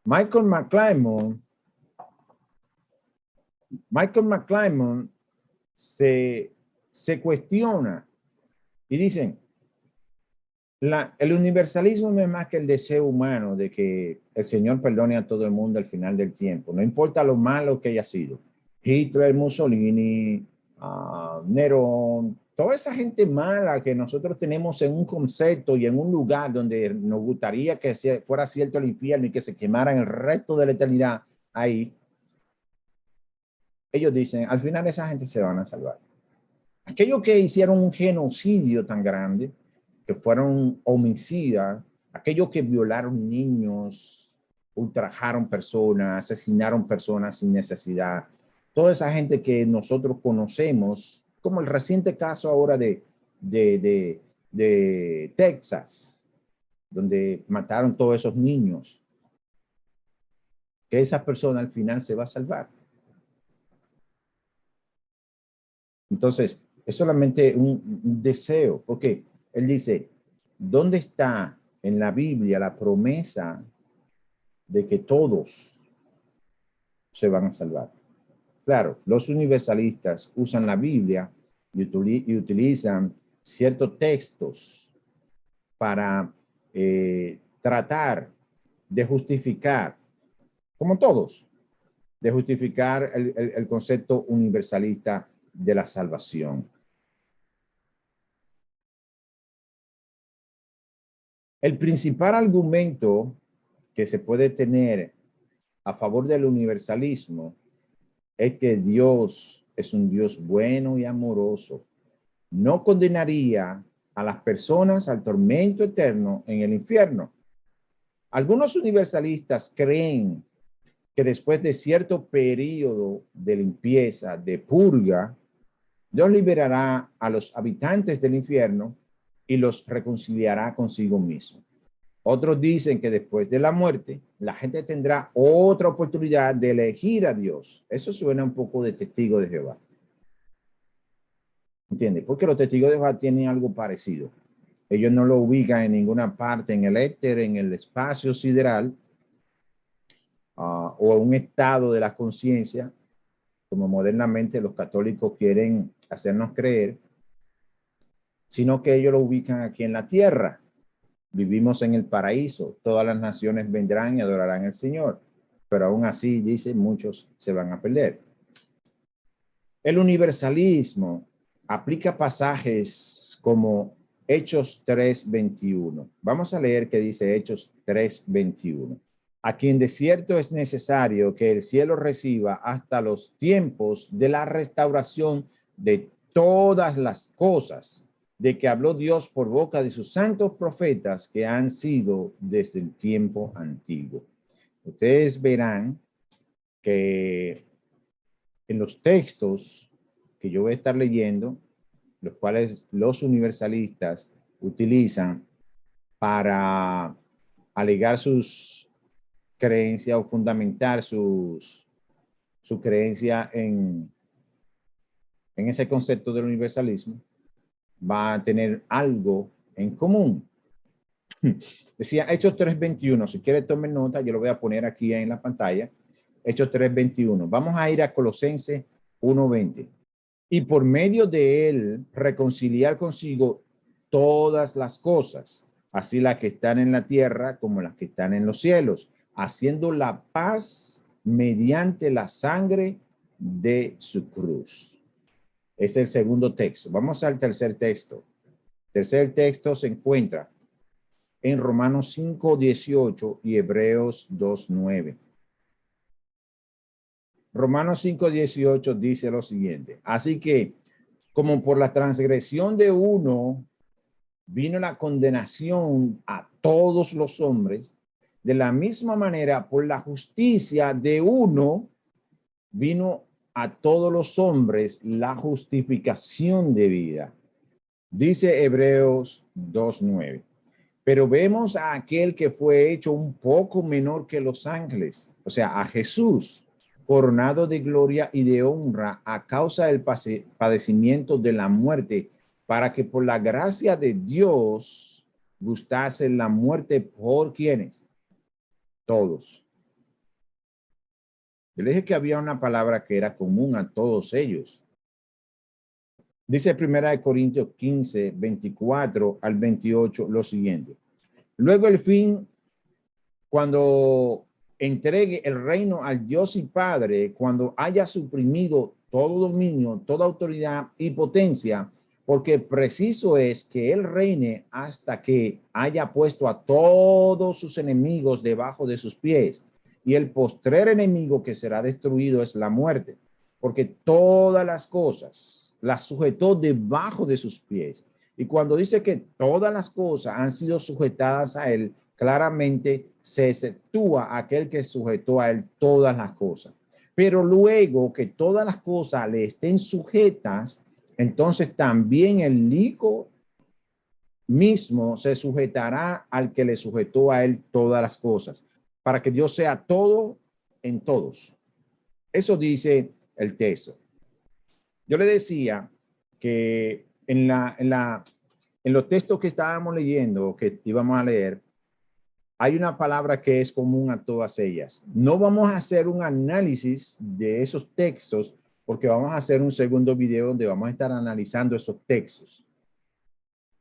Michael McClymont se cuestiona y dicen, el universalismo no es más que el deseo humano de que el Señor perdone a todo el mundo al final del tiempo, no importa lo malo que haya sido. Hitler, Mussolini, Nerón, toda esa gente mala que nosotros tenemos en un concepto y en un lugar donde nos gustaría que fuera cierto el infierno y que se quemaran el resto de la eternidad ahí, ellos dicen, al final esa gente se van a salvar. Aquellos que hicieron un genocidio tan grande, que fueron homicidas, aquellos que violaron niños, ultrajaron personas, asesinaron personas sin necesidad, toda esa gente que nosotros conocemos, como el reciente caso ahora de Texas, donde mataron todos esos niños, que esa persona al final se va a salvar. Entonces, es solamente un deseo, porque él dice, ¿dónde está en la Biblia la promesa de que todos se van a salvar? Claro, los universalistas usan la Biblia y utilizan ciertos textos para tratar de justificar, como todos, de justificar el concepto universalista de la salvación. El principal argumento que se puede tener a favor del universalismo es que Dios es un Dios bueno y amoroso. No condenaría a las personas al tormento eterno en el infierno. Algunos universalistas creen que después de cierto periodo de limpieza, de purga, Dios liberará a los habitantes del infierno y los reconciliará consigo mismo. Otros dicen que después de la muerte, la gente tendrá otra oportunidad de elegir a Dios. Eso suena un poco de testigo de Jehová. ¿Entiendes? Porque los testigos de Jehová tienen algo parecido. Ellos no lo ubican en ninguna parte, en el éter, en el espacio sideral, o en un estado de la conciencia, como modernamente los católicos quieren hacernos creer, sino que ellos lo ubican aquí en la tierra. Vivimos en el paraíso, todas las naciones vendrán y adorarán al Señor, pero aún así, dice, muchos se van a perder. El universalismo aplica pasajes como Hechos 3:21. Vamos a leer qué dice Hechos 3:21. A quien de cierto es necesario que el cielo reciba hasta los tiempos de la restauración de todas las cosas, de que habló Dios por boca de sus santos profetas que han sido desde el tiempo antiguo. Ustedes verán que en los textos que yo voy a estar leyendo, los cuales los universalistas utilizan para alegar sus creencias o fundamentar su creencia en ese concepto del universalismo, va a tener algo en común. Decía Hechos 3:21. Si quiere tomen nota, yo lo voy a poner aquí en la pantalla. Hechos 3:21. Vamos a ir a Colosenses 1:20. Y por medio de él reconciliar consigo todas las cosas, así las que están en la tierra como las que están en los cielos, haciendo la paz mediante la sangre de su cruz. Es el segundo texto. Vamos al tercer texto. El tercer texto se encuentra en Romanos 5:18 y Hebreos 2:9. Romanos 5:18 dice lo siguiente: así que, como por la transgresión de uno vino la condenación a todos los hombres, de la misma manera, por la justicia de uno vino a todos los hombres la justificación de vida. Dice Hebreos 2:9. Pero vemos a aquel que fue hecho un poco menor que los ángeles, o sea, a Jesús, coronado de gloria y de honra a causa del padecimiento de la muerte, para que por la gracia de Dios gustase la muerte por quienes, todos. Yo le dije que había una palabra que era común a todos ellos. Dice 1 Corintios 15, 24 al 28 lo siguiente. Luego el fin, cuando entregue el reino al Dios y Padre, cuando haya suprimido todo dominio, toda autoridad y potencia, porque preciso es que él reine hasta que haya puesto a todos sus enemigos debajo de sus pies. Y el postrer enemigo que será destruido es la muerte, porque todas las cosas las sujetó debajo de sus pies. Y cuando dice que todas las cosas han sido sujetadas a él, claramente se exceptúa aquel que sujetó a él todas las cosas. Pero luego que todas las cosas le estén sujetas, entonces también el Hijo mismo se sujetará al que le sujetó a él todas las cosas, para que Dios sea todo en todos. Eso dice el texto. Yo le decía que en los textos que estábamos leyendo, que íbamos a leer, hay una palabra que es común a todas ellas. No vamos a hacer un análisis de esos textos porque vamos a hacer un segundo video donde vamos a estar analizando esos textos,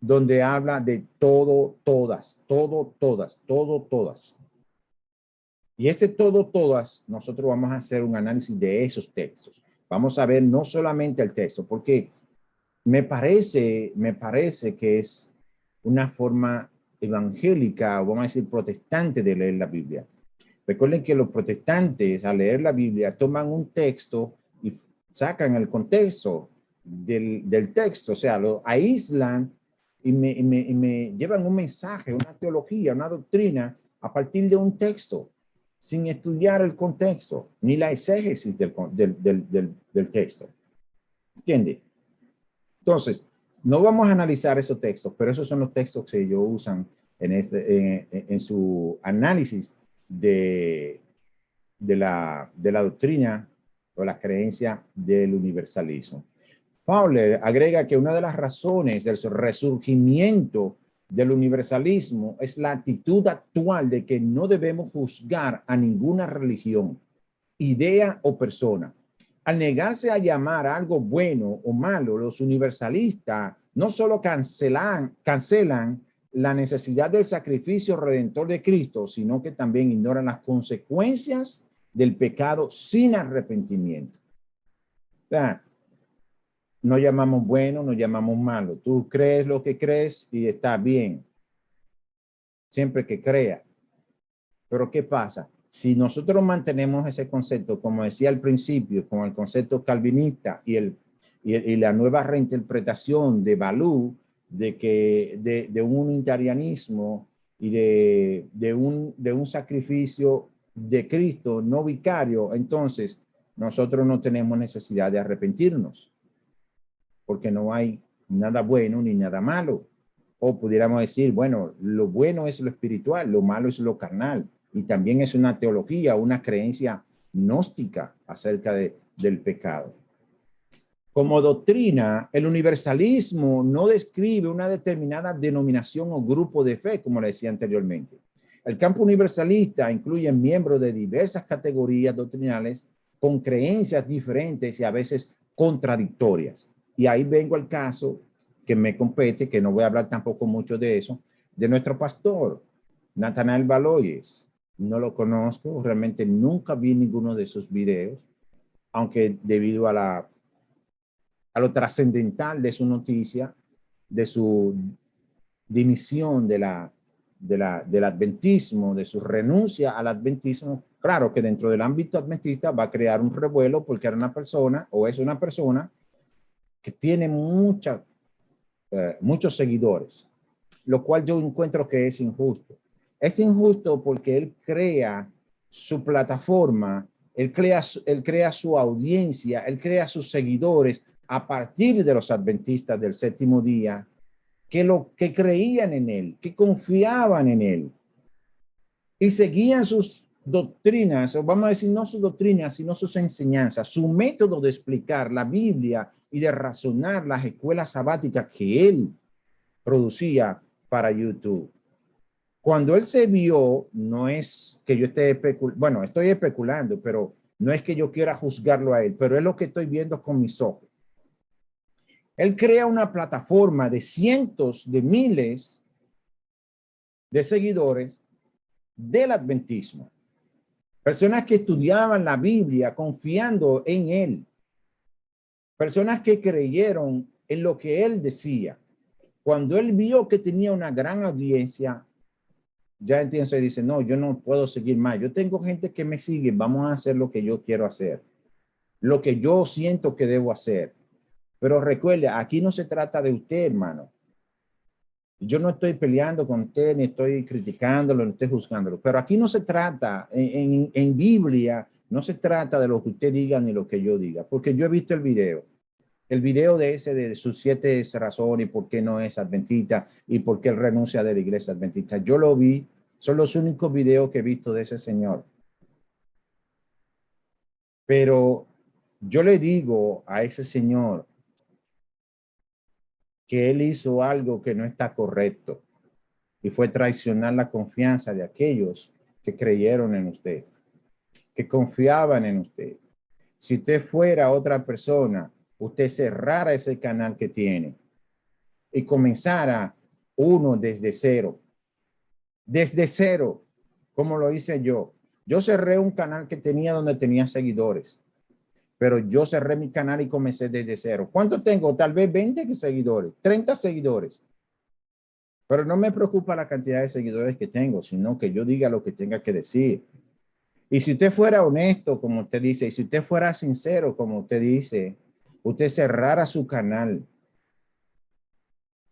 donde habla de todo, todas, todo, todas, todo, todas. Y ese todo, todas, nosotros vamos a hacer un análisis de esos textos. Vamos a ver no solamente el texto, porque me parece que es una forma evangélica, o vamos a decir protestante, de leer la Biblia. Recuerden que los protestantes al leer la Biblia toman un texto y sacan el contexto del texto, o sea, lo aíslan y me llevan un mensaje, una teología, una doctrina a partir de un texto, sin estudiar el contexto, ni la exégesis del texto. ¿Entiende? Entonces, no vamos a analizar esos textos, pero esos son los textos que ellos usan en su análisis de la doctrina o la creencia del universalismo. Fowler agrega que una de las razones del resurgimiento del universalismo es la actitud actual de que no debemos juzgar a ninguna religión, idea o persona. Al negarse a llamar algo bueno o malo, los universalistas no solo cancelan la necesidad del sacrificio redentor de Cristo, sino que también ignoran las consecuencias del pecado sin arrepentimiento. O sea, no llamamos bueno, no llamamos malo. Tú crees lo que crees y está bien, siempre que crea. Pero ¿qué pasa? Si nosotros mantenemos ese concepto, como decía al principio, con el concepto calvinista y la nueva reinterpretación de Balú, de un unitarianismo y de un sacrificio de Cristo no vicario, entonces nosotros no tenemos necesidad de arrepentirnos, porque no hay nada bueno ni nada malo. O pudiéramos decir, bueno, lo bueno es lo espiritual, lo malo es lo carnal. Y también es una teología, una creencia gnóstica acerca del pecado. Como doctrina, el universalismo no describe una determinada denominación o grupo de fe, como le decía anteriormente. El campo universalista incluye miembros de diversas categorías doctrinales con creencias diferentes y a veces contradictorias. Y ahí vengo al caso que me compete, que no voy a hablar tampoco mucho de eso, de nuestro pastor, Nathanael Baloyes. No lo conozco, realmente nunca vi ninguno de sus videos, aunque debido a lo trascendental de su noticia, de su dimisión del adventismo, de su renuncia al adventismo, claro que dentro del ámbito adventista va a crear un revuelo porque era una persona o es una persona que tiene muchos seguidores, lo cual yo encuentro que es injusto. Es injusto porque él crea su plataforma, él crea su audiencia, él crea sus seguidores a partir de los adventistas del séptimo día, que creían en él, que confiaban en él y seguían sus doctrinas, o vamos a decir no sus doctrinas, sino sus enseñanzas, su método de explicar la Biblia y de razonar las escuelas sabáticas que él producía para YouTube. Cuando él se vio, no es que yo esté especulando, bueno, estoy especulando, pero no es que yo quiera juzgarlo a él, pero es lo que estoy viendo con mis ojos. Él crea una plataforma de cientos de miles de seguidores del adventismo. Personas que estudiaban la Biblia confiando en él. Personas que creyeron en lo que él decía. Cuando él vio que tenía una gran audiencia, ya entonces dice, no, yo no puedo seguir más. Yo tengo gente que me sigue, vamos a hacer lo que yo quiero hacer. Lo que yo siento que debo hacer. Pero recuerde, aquí no se trata de usted, hermano. Yo no estoy peleando con usted, ni estoy criticándolo, ni estoy juzgándolo. Pero aquí no se trata, en Biblia, no se trata de lo que usted diga ni lo que yo diga. Porque yo he visto el video. El video de ese de sus 7 razones por qué no es adventista y por qué él renuncia de la iglesia adventista. Yo lo vi, son los únicos videos que he visto de ese señor. Pero yo le digo a ese señor que él hizo algo que no está correcto y fue traicionar la confianza de aquellos que creyeron en usted, que confiaban en usted. Si usted fuera otra persona, usted cerrara ese canal que tiene y comenzara uno desde cero, como lo hice yo. Yo cerré un canal que tenía donde tenía seguidores, pero yo cerré mi canal y comencé desde cero. ¿Cuánto tengo? Tal vez 20 seguidores, 30 seguidores. Pero no me preocupa la cantidad de seguidores que tengo, sino que yo diga lo que tenga que decir. Y si usted fuera honesto, como usted dice, y si usted fuera sincero, como usted dice, usted cerrara su canal.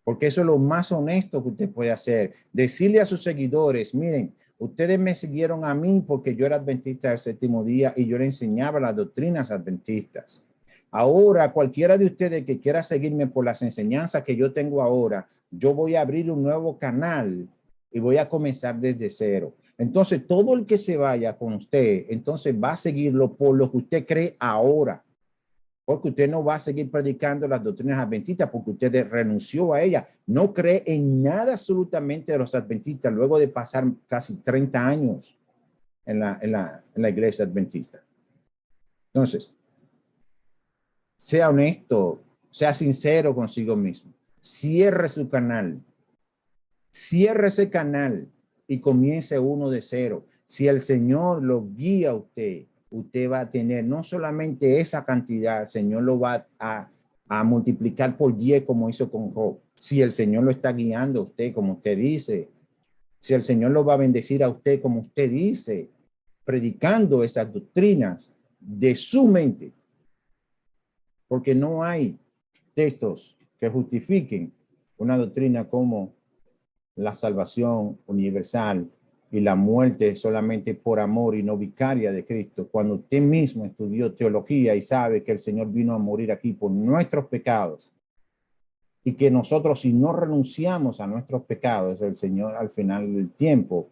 Porque eso es lo más honesto que usted puede hacer. Decirle a sus seguidores, miren, ustedes me siguieron a mí porque yo era adventista del séptimo día y yo le enseñaba las doctrinas adventistas. Ahora, cualquiera de ustedes que quiera seguirme por las enseñanzas que yo tengo ahora, yo voy a abrir un nuevo canal y voy a comenzar desde cero. Entonces, todo el que se vaya con usted, entonces va a seguirlo por lo que usted cree ahora. Porque usted no va a seguir predicando las doctrinas adventistas porque usted renunció a ella. No cree en nada absolutamente de los adventistas luego de pasar casi 30 años en la iglesia adventista. Entonces, sea honesto, sea sincero consigo mismo. Cierre su canal. Cierre ese canal y comience uno de cero. Si el Señor lo guía a usted, usted va a tener no solamente esa cantidad, el Señor lo va a multiplicar por 10 como hizo con Job. Si el Señor lo está guiando a usted, como usted dice, si el Señor lo va a bendecir a usted, como usted dice, predicando esas doctrinas de su mente, porque no hay textos que justifiquen una doctrina como la salvación universal y la muerte solamente por amor y no vicaria de Cristo. Cuando usted mismo estudió teología y sabe que el Señor vino a morir aquí por nuestros pecados y que nosotros si no renunciamos a nuestros pecados, el Señor al final del tiempo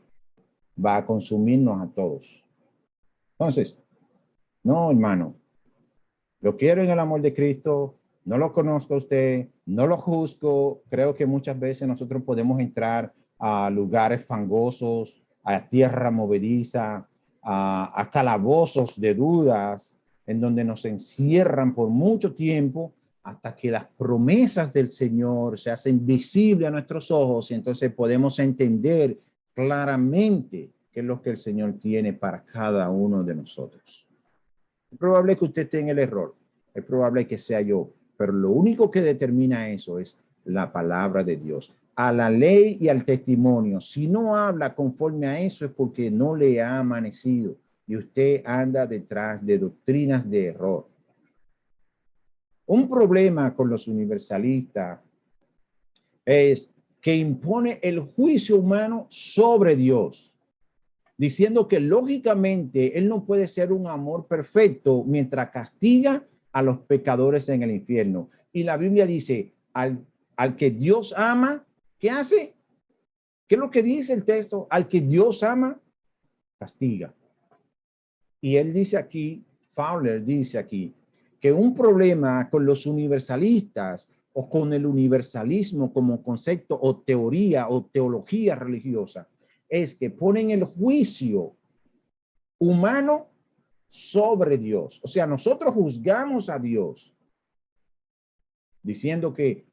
va a consumirnos a todos. Entonces, no, hermano, lo quiero en el amor de Cristo, no lo conozco a usted, no lo juzgo. Creo que muchas veces nosotros podemos entrar a lugares fangosos, a tierra movediza, a calabozos de dudas, en donde nos encierran por mucho tiempo hasta que las promesas del Señor se hacen visibles a nuestros ojos y entonces podemos entender claramente qué es lo que el Señor tiene para cada uno de nosotros. Es probable que usted esté en el error, es probable que sea yo, pero lo único que determina eso es la palabra de Dios. A la ley y al testimonio, si no habla conforme a eso es porque no le ha amanecido y usted anda detrás de doctrinas de error. Un problema con los universalistas es que impone el juicio humano sobre Dios, diciendo que lógicamente él no puede ser un amor perfecto mientras castiga a los pecadores en el infierno. Y la Biblia dice, al que Dios ama, ¿qué hace? ¿Qué es lo que dice el texto? Al que Dios ama, castiga. Y él dice aquí, Fowler dice aquí, que un problema con los universalistas o con el universalismo como concepto o teoría o teología religiosa es que ponen el juicio humano sobre Dios. O sea, nosotros juzgamos a Dios diciendo que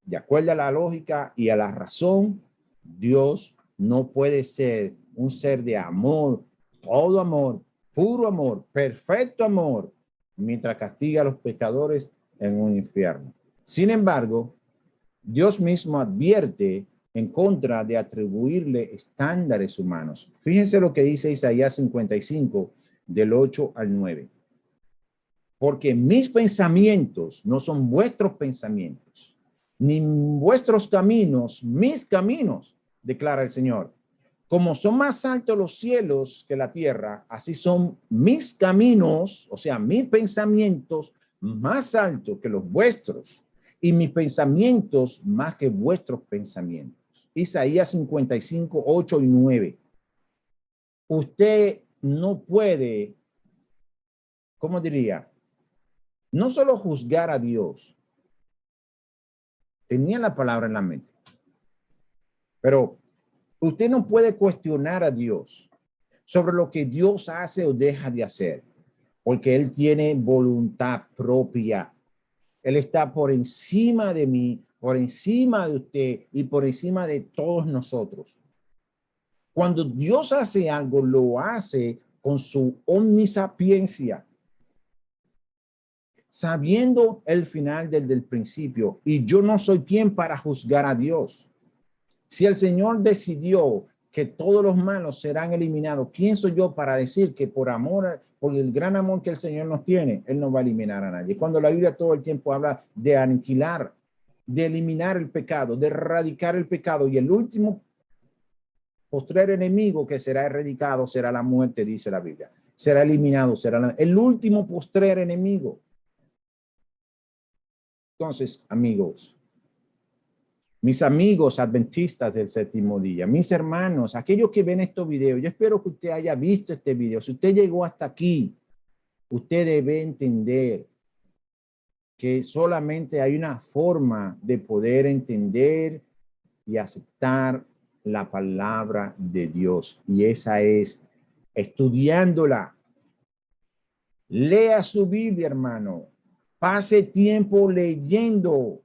de acuerdo a la lógica y a la razón, Dios no puede ser un ser de amor, todo amor, puro amor, perfecto amor, mientras castiga a los pecadores en un infierno. Sin embargo, Dios mismo advierte en contra de atribuirle estándares humanos. Fíjense lo que dice Isaías 55, del 8 al 9. Porque mis pensamientos no son vuestros pensamientos, ni vuestros caminos, mis caminos, declara el Señor. Como son más altos los cielos que la tierra, así son mis caminos, o sea, mis pensamientos más altos que los vuestros, y mis pensamientos más que vuestros pensamientos. Isaías 55, 8 y 9. Usted no puede, ¿cómo diría? No solo juzgar a Dios, tenía la palabra en la mente, pero usted no puede cuestionar a Dios sobre lo que Dios hace o deja de hacer, porque Él tiene voluntad propia. Él está por encima de mí, por encima de usted y por encima de todos nosotros. Cuando Dios hace algo, lo hace con su omnisapiencia, sabiendo el final desde el principio. Y yo no soy quien para juzgar a Dios. Si el Señor decidió que todos los malos serán eliminados, ¿quién soy yo para decir que por amor, por el gran amor que el Señor nos tiene, Él no va a eliminar a nadie? Cuando la Biblia todo el tiempo habla de aniquilar, de eliminar el pecado, de erradicar el pecado, y el último postrer enemigo que será erradicado será la muerte, dice la Biblia. Será eliminado, será el último postrer enemigo. Entonces, amigos, mis amigos adventistas del séptimo día, mis hermanos, aquellos que ven estos videos, yo espero que usted haya visto este video. Si usted llegó hasta aquí, usted debe entender que solamente hay una forma de poder entender y aceptar la palabra de Dios, y esa es estudiándola. Lea su Biblia, hermano. Pase tiempo leyendo.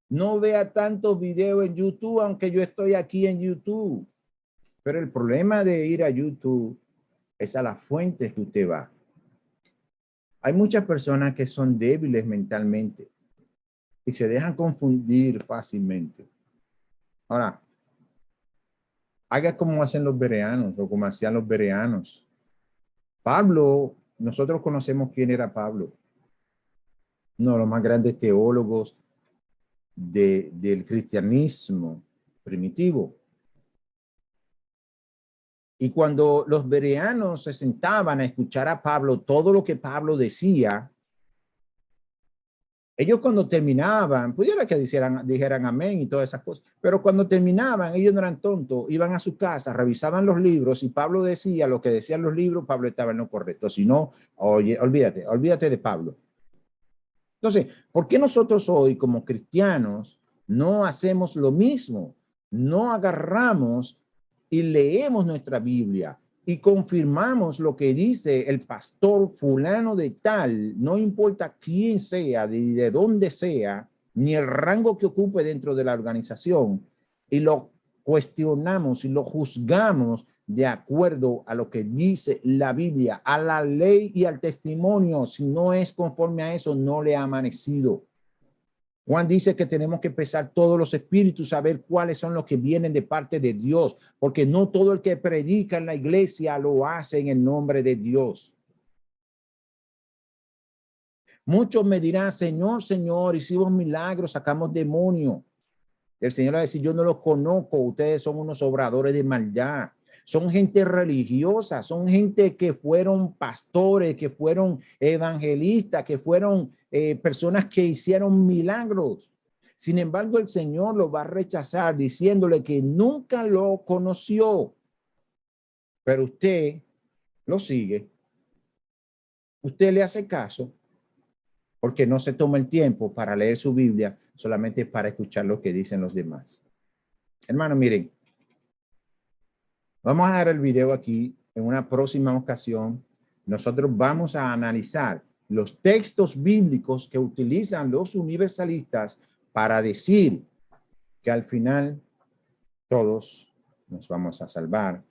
No vea tantos videos en YouTube, aunque yo estoy aquí en YouTube. Pero el problema de ir a YouTube es a las fuentes que usted va. Hay muchas personas que son débiles mentalmente y se dejan confundir fácilmente. Ahora, haga como hacen los bereanos o como hacían los bereanos. Pablo, nosotros conocemos quién era Pablo. Uno de los más grandes teólogos del cristianismo primitivo. Y cuando los bereanos se sentaban a escuchar a Pablo, todo lo que Pablo decía, ellos cuando terminaban, pudiera que dijeran amén y todas esas cosas, pero cuando terminaban, ellos no eran tontos, iban a su casa, revisaban los libros y Pablo decía lo que decían los libros, Pablo estaba en lo correcto. Si no, oye, olvídate de Pablo. Entonces, ¿por qué nosotros hoy como cristianos no hacemos lo mismo? No agarramos y leemos nuestra Biblia y confirmamos lo que dice el pastor fulano de tal, no importa quién sea, de dónde sea, ni el rango que ocupe dentro de la organización, y lo cuestionamos y lo juzgamos de acuerdo a lo que dice la Biblia, a la ley y al testimonio. Si no es conforme a eso, no le ha amanecido. Juan dice que tenemos que pesar todos los espíritus, saber cuáles son los que vienen de parte de Dios, porque no todo el que predica en la iglesia lo hace en el nombre de Dios. Muchos me dirán, Señor, Señor, hicimos milagros, sacamos demonios. El Señor va a decir, yo no los conozco, ustedes son unos obradores de maldad. Son gente religiosa, son gente que fueron pastores, que fueron evangelistas, que fueron personas que hicieron milagros. Sin embargo, el Señor lo va a rechazar diciéndole que nunca lo conoció. Pero usted lo sigue usted le hace caso porque no se toma el tiempo para leer su Biblia, solamente para escuchar lo que dicen los demás. Hermano, miren, vamos a dejar el video aquí. En una próxima ocasión, nosotros vamos a analizar los textos bíblicos que utilizan los universalistas para decir que al final todos nos vamos a salvar,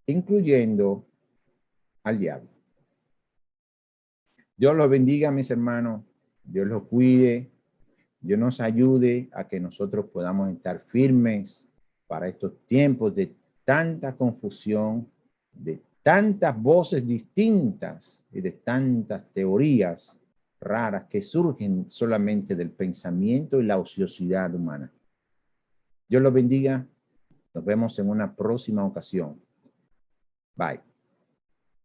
incluyendo al diablo. Dios los bendiga, mis hermanos. Dios los cuide. Dios nos ayude a que nosotros podamos estar firmes para estos tiempos de tanta confusión, de tantas voces distintas y de tantas teorías raras que surgen solamente del pensamiento y la ociosidad humana. Dios los bendiga. Nos vemos en una próxima ocasión. Bye.